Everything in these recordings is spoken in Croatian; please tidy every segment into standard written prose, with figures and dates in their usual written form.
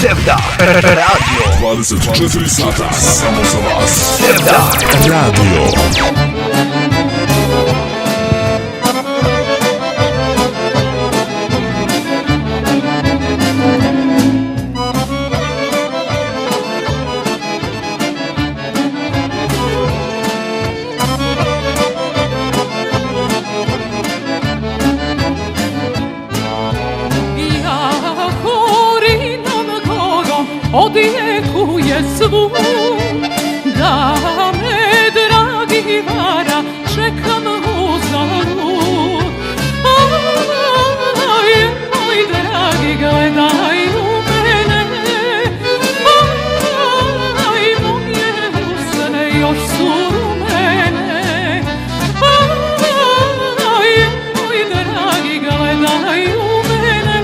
Sevda Radio 24 sata samo za vas. Sevda Radio. Odjekuje zvuk da me dragi vara, čekam uzalu. Aj, moj dragi, gledaj u mene, aj, moje usne još su rumene. Aj, moj dragi, gledaj u mene,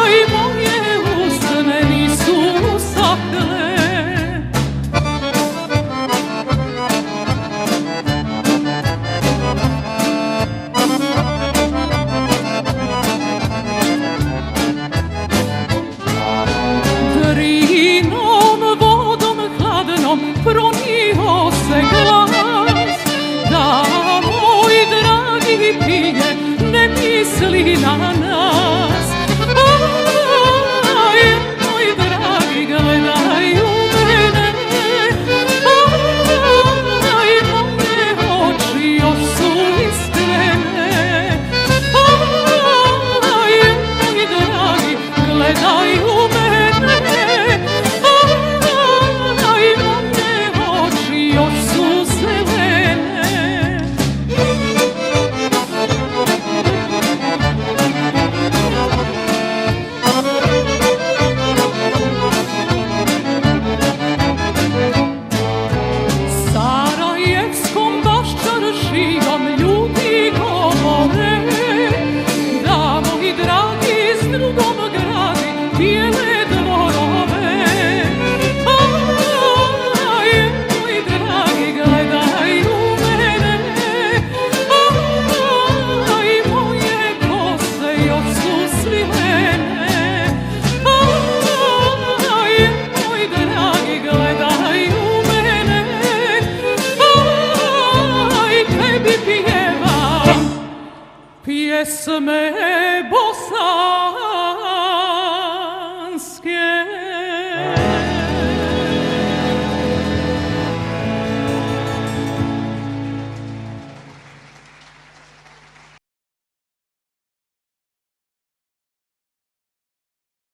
aj, moje usne nisu usahne. Drinom vodom hladnom pronio se glas da moj dragi pije, ne misli na nas. Aj, moj dragi, gledaj u mene, aj, moje oči još su iskrene. Aj, moj dragi, gledaj u mene, aj, moje oči još su zelene. Sarajevskom baščaršijom ljudi govore da moj dragi s drugom gradi bijele dvorove. Aj, moj dragi, gledaj u mene, aj, moje kose još su svilene. Aj, moj dragi, gledaj u mene, aj, tebi pjevam pjesme